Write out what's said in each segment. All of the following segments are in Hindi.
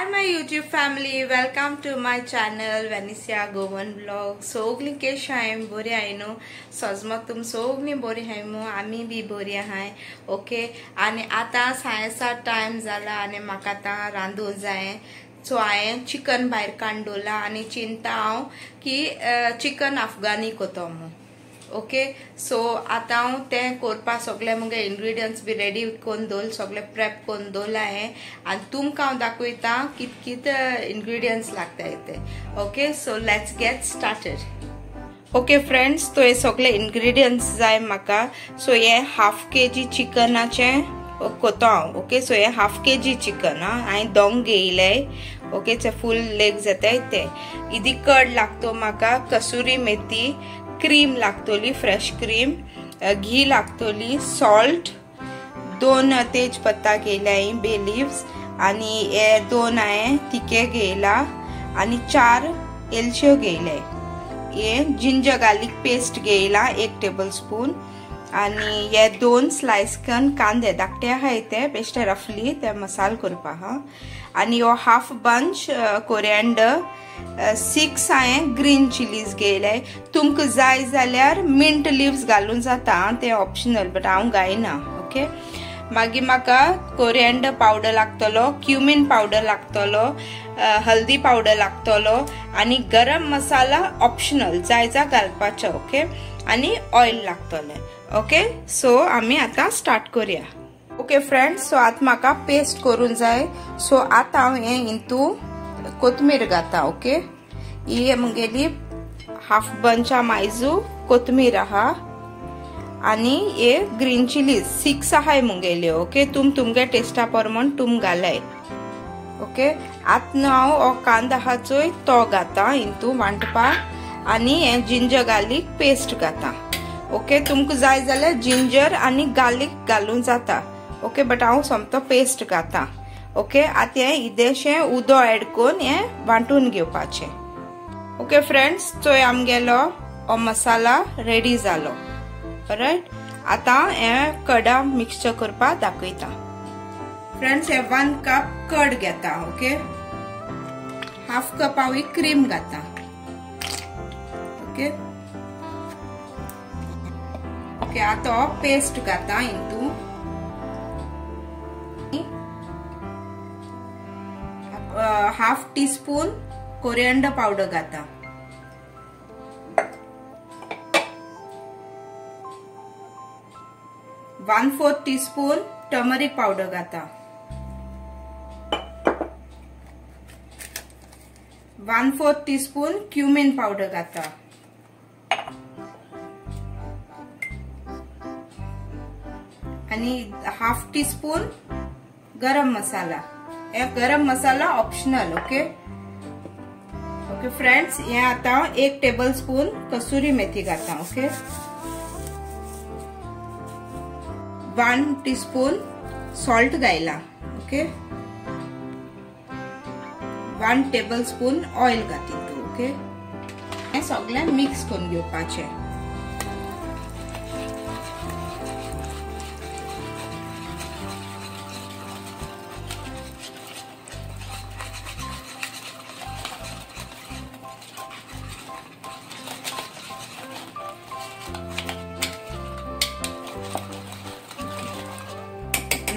my YouTube family, welcome to my channel Vanessa Govan Vlog. Sogli केश आहे बरे आहे नो सजमत तुम सोगली बरे आहे मो आम्ही बी बरे आहे ओके. आणि आता सायंचा टाइम झाला आणि म्हाका आता रांदून जाय सो हांवें चिकन भायर काडला आणि चिंता हांव की चिकन अफगानी कोतो मो ओके. सो आता हांव तें करपा सगळे मुगे इंग्रेडियंट्स बी रेडी करून दवरल, सगळे प्रेप करून दवरला आहे आणि तुमकां हांव दाखयता कित कित इंग्रेडियंट्स लागताय ते okay. So let's get started okay friends. तो हे सगळे इंग्रेडियंट्स जाय म्हाका. सो हे हाफ केजी चिकनाचे कोतो हांव ओके. सो हे हाफ केजी चिकन हांवें दोंग घेयले ओके. ते फुल लेग जाताय ते. इदी कड लागतो म्हाका, कसुरी मेथी, क्रीम लागतली फ्रेश क्रीम, घी लागतली, सॉल्ट, 2 तेजपत्ता घेयला, बे लिव्स आणि हे 2 हांवें तिके घेयला आणि 4 एलच्यो घेयले. हे जिंजर गार्लिक पेस्ट घेयला 1 टेबलस्पून आणि हे 2 स्लाइस करून कांदे धाकटे आहाय ते बेश्टे रफली ते मसाला करपा हा. आणि हो हाफ बंच कोरिएंडर, 6 हांवें ग्रीन चिलीज घेयले. तुमकां जाय जाल्यार मिंट लिव्स घालून जाता, ते ऑप्शनल बट हांव घायना ओके. मागीर म्हाका कोरिएंडर पावडर लागतलो, क्युमिन पावडर लागतलो, हल्दी पावडर लागतलो आणि गरम मसाला ऑप्शनल जाय जा घालपाचो ओके. आणि ऑयल लागतले ओके. सो आमी आता स्टार्ट करूया ओके फ्रेंड्स. सो आता म्हाका पेस्ट करून जाय. सो आता हांव हे इंतू कोथमीर घाता ओके. ही मुगेली हाफ बंचा मायजू कोथमीर आहा आणि हे ग्रीन चिलीज 6 आहाय मुगेल्यो ओके. तुमगे टेस्टा प्रमाण तुम घालाय ओके. आतां हांव हो कांदो आहा चोय तो घाता इंतू वांटपा आणि हे जिंजर गार्लिक पेस्ट घाता ओके. तुमकां जाय जाल्यार जिंजर आणि गार्लिक घालून जाता ओके. बट हांव सोमतो पेस्ट घाता ओके. आता हे इदेशे उदो ऍड करून हे वांटून घेवपाचे ओके फ्रेंड्स. सो आमगेलो हो मसाला रेडी जालो राइट. आता हे कडा मिक्सचर करपा दाखयता फ्रेंड्स. हे 1 कप कड घेता ओके. हाफ कप हांव क्रीम घाता ओके ओके. आता हो पेस्ट घाता इंतू हाफ टीस्पून कोरिएंडर पावडर घाता, 1/4 टीस्पून टर्मरिक पावडर घाता, 1/4 टीस्पून क्युमिन पावडर घाता, आणि हाफ टीस्पून गरम मसाला. हे garam masala optional okay okay friends. हे आता 1 टेबलस्पून कसुरी मेथी घाता ओके. 1 टीस्पून सॉल्ट घायला ओके. 1 टेबलस्पून ऑयल घाती ओके. हे सगळे मिक्स करून घेवपाचे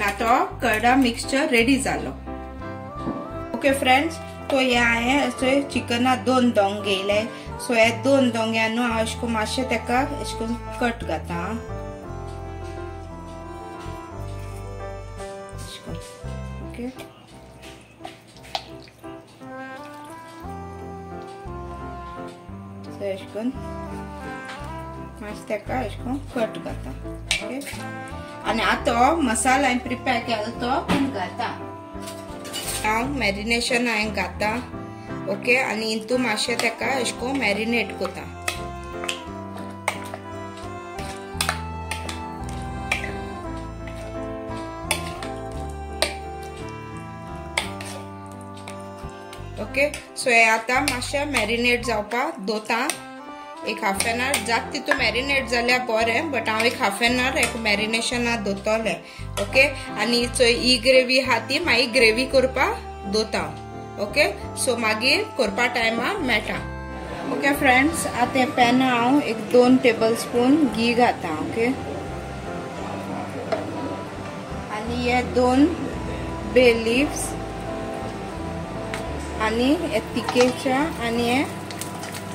आता कडा मिक्सचर रेडी जालो ओके फ्रेंड्स. तो हे हांवें चिकना 2 दोंग घेयले. सो हे 2 दोंग्यानो हांव अशें करून मातशें तेका अशें करून कट घाता ओके. सो अशें करून मातशें तेका अशें करून कट घाता ओके. आणि आता मसाला हांवें प्रिपेर केलो तो घाता. हांव मॅरिनेशन हांवें घाता ओके. आणि इंतू मातशें तेका अशें करून मॅरिनेट कोता ओके. सो हे आता मातशें मॅरिनेट जावपाक दवरता एक हाफ एन आवर. जात तितू मॅरिनेट जाल्यार बरें बट हांव एक हाफ एन आवर एक मॅरिनेशनाक दवरतलें ओके. आणि ही ग्रेवी आहा ती मागीर ग्रेवी करपाक दवरता ओके सो मागीर करपा टायमार मेळटा ओके फ्रेंड्स आता पॅन हांव एक 2 टेबल स्पून घी घालता ओके आणि हे 2 बे लीव्स आणि हे तिकेच्या आणि हे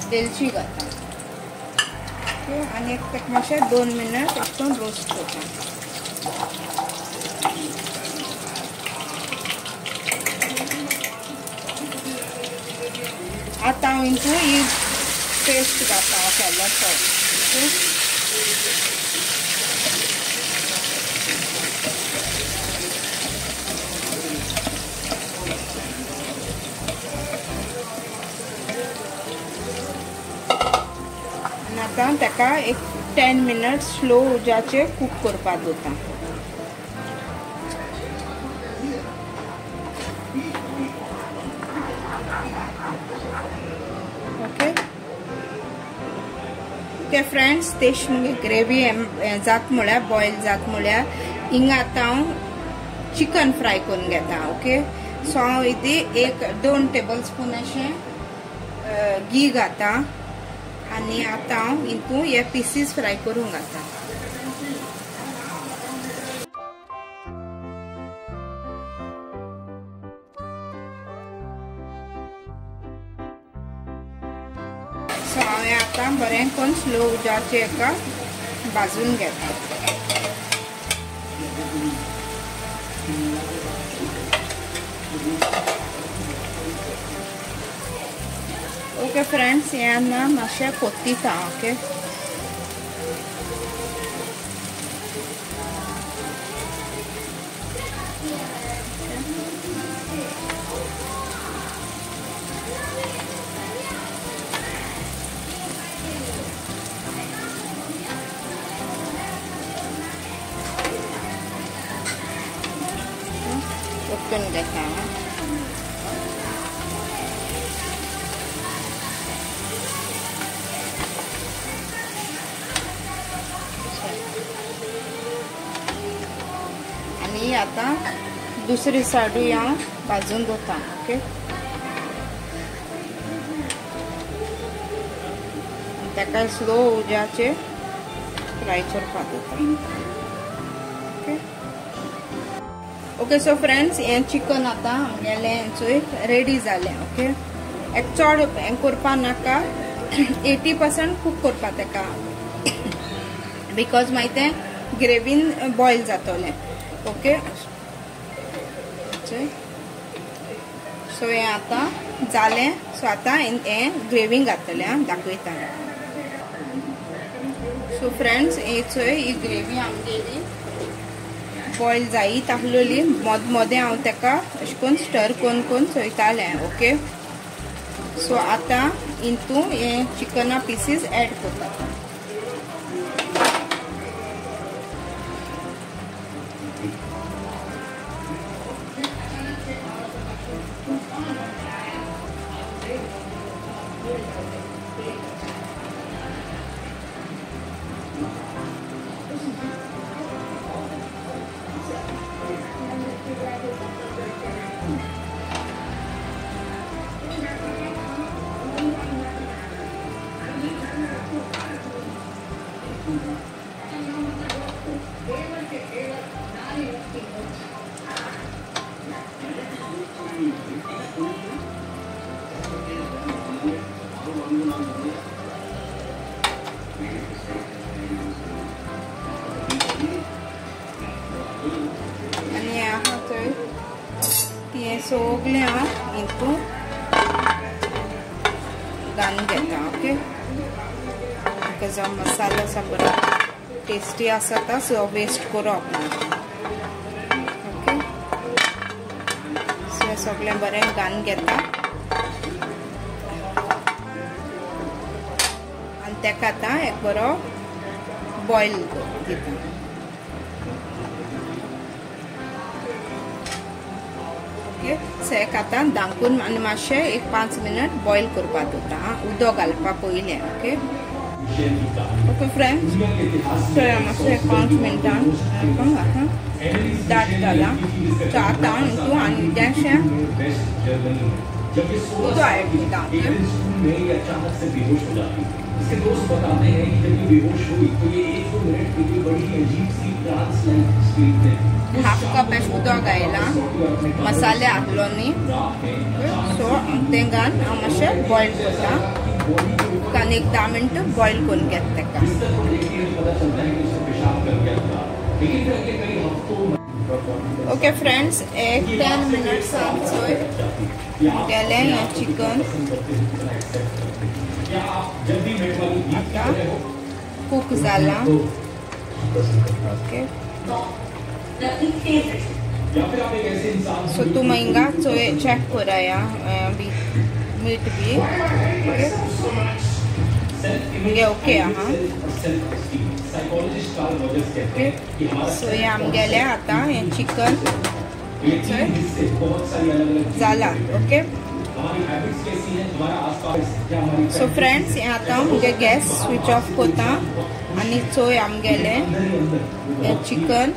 वेलची घालता ओके आणि एक मातशे 2 मिनिट एकदम रोस्ट करता आता हांव इंतू ही पेस्ट घालता केल्लो ओके आनी आतां ताका एक 10 मिनिट स्लो उजाचेर कूक करपाक दवरता ओके फ्रेंड्स तेश ग्रेवी जात म्हळ्यार बॉयल जात म्हळ्यार हिंगा आतां हांव चिकन फ्राय करून घेता ओके सो हांव इथे एक 2 टेबल स्पून अशें घी घालता आनी आतां हांव हितून हे पीसीस फ्राय करून घालता सो हांवें आतां बरें करून स्लो उजाचेर एका भाजून घेता ओके फ्रेंड्स हे ना मातशें कोत्तिता ओके ओपन घेता आणि आता दुसरी साइडूय हांव भाजून दवरता ओके ताका स्लो उजाचेर फ्राय करपाक दवरता ओके ओके सो फ्रेंड्स हे चिकन आता आमगेलें चोय रेडी जालें ओके एक चड हें करपा नाका 80% कूक करपा ताका बिकॉज मागीर तें ग्रेवीन बॉयल जातलें ओके सो हें आतां जालें सो आतां हें ग्रेवीन घातलें दाखयता सो फ्रेंड्स हे चोय ही ग्रेवी आमगेली बॉयल जायत आहलोली मोद मोदें हांव ताका अशें करून स्टर करून चोयतालें ओके सो आतां हितून हे चिकना पीसीस ऍड करता आणि हांव थंय तें सगलें हांव हितून घालून घेता ओके ताका जो मसालो आसा बरो टेस्टी आसा तो सो वेस्ट करप ना ओके सो सगलें बरें घालून घेता आनी ताका आतां एक बरो बॉयल दिता सेक आतां धांकून आनी मातशें एक 5 मिनट बॉयल करपाक दवरता उदक घालपा पयलें ओके ओके फ्रेंड्स सो मातशें 5 मिनटान दाट जाला सो आतां हांव हितून आनी इल्लेशें जब ये 16 साल की एक दिन स्कूल में ये अचानक से बेहोश हो जाती है। इसके दोस्त बताते हैं कि जब ये बेहोश हुई तो ये 1-2 मिनट के लिए बड़ी अजीब सी ट्रांस लाइक स्टेट में हाफ कप उदक घायला मसाले घातलो न्ही सो तेंगान हांव मातशें बॉयल करता उदकान एक 10 मिनट बॉयल करून घेता तेका ओके फ्रेंड्स एक 10 मिनट्स गेले हें चिकन आता कुक जाला ओके सो तुम हिंगा चेक कराया मीट भी ओके हाँ सो हे आमगेले आता हे चिकन जाला ओके सो फ्रेंड्स हे आता मुगे गॅस स्विच ऑफ करता आनी चोय आमगेले हे चिकन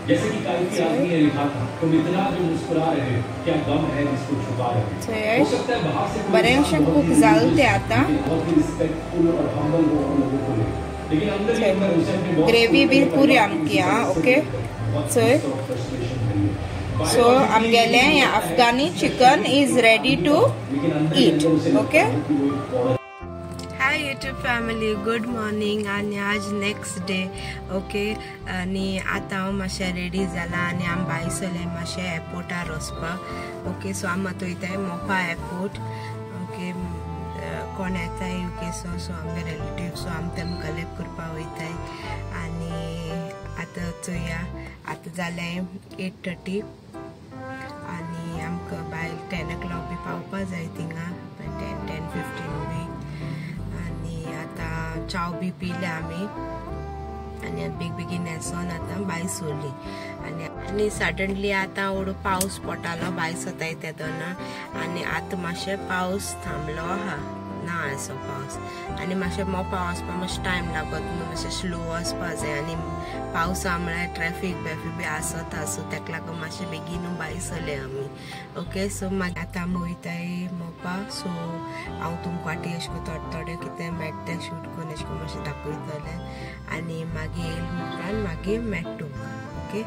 जैसे कि काफी आदमी ने लिखा था तुम इतना जो मुस्कुरा रहे हो क्या गम है जिसको छुपा रहे हो सकता है बाहर से बरेंशे कुक जालते आता बहुत ही रिस्पेक्टफुल और हम्बल हो लोगों को लेकिन अंदर ही अंदर उसे अपने ग्रेवी भी पूरी आमकी हाँ ओके सो आमगेले Afghani chicken is ready to eat okay hi YouTube family good morning आणि आज नेक्स्ट डे ओके आणि आता हांव मातशें रेडी जाला आनी आमी भायर सरले मातशें एअरपोर्टार वचपाक ओके सो आमी आतां वयताय मोपा एअरपोर्ट ओके कोण येताय यूके सो आमगे रिलेटिव्ह सो आमी तेमकां कलेक्ट करपाक वयताय आनी आतां चोया आतां जाले 8:30 आनी आमकां भायर 10 o'clock बी पावपा जाय थिंगा 10:15 बी आता चाव बी पिले आमी आनी बेगीन येसोन आतां भायर सरली आनी सडनली आतां ओडू पावस पडटालो भायर सरता तेदोना आनी आतां मातशें पावस थांबलो आहा ना असो पावस आनी मातशें मोपा वचपाक मातशें टायम लागत न्हू मातशें स्लो वचपा जाय आनी पावसा म्हळ्यार ट्रॅफीक बी आसता सो तेका लागून मातशें बेगीन भायर सरले आमी ओके सो मागीर आतां आमी वयताय मोपा सो हांव तुमकां वाटी अशें करून थोडे कितें मेळटा तें शूट करून अशें करून मातशें दाखयतलें आनी मागीर येयले उपरांत मागीर मेळटा तुमकां okay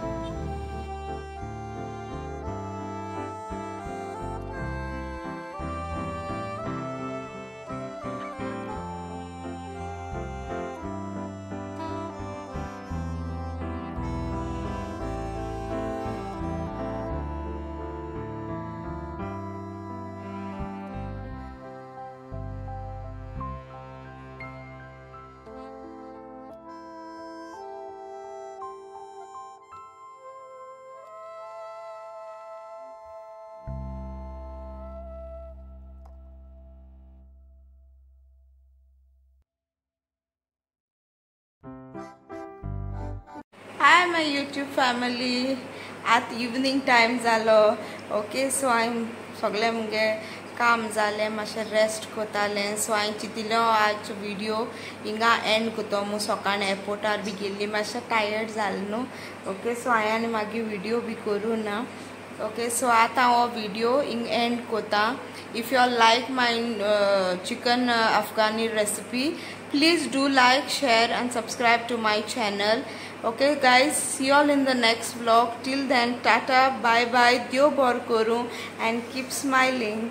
hi my YouTube family आतां इवनिंग टायम जालो ओके सो हांवें सगळें मुगे काम जालें मातशें रेस्ट कोतालें सो हांवें चिंतिल्लो आज व्हिडिओ हिंगा एंड कोतो मू सकाळीं एअरपोर्टार बी गेल्ली मातशें टायर्ड जालें न्हू ओके सो हांवें आनी मागीर व्हिडिओ बी करूं ना ओके सो आतां हांव व्हिडिओ हिंग एंड कोता if you are like my chicken Afghani recipe please do like, share and subscribe to my channel. Okay guys, see you all in the next vlog. Till then, tata, bye bye, Dio bor koru and keep smiling.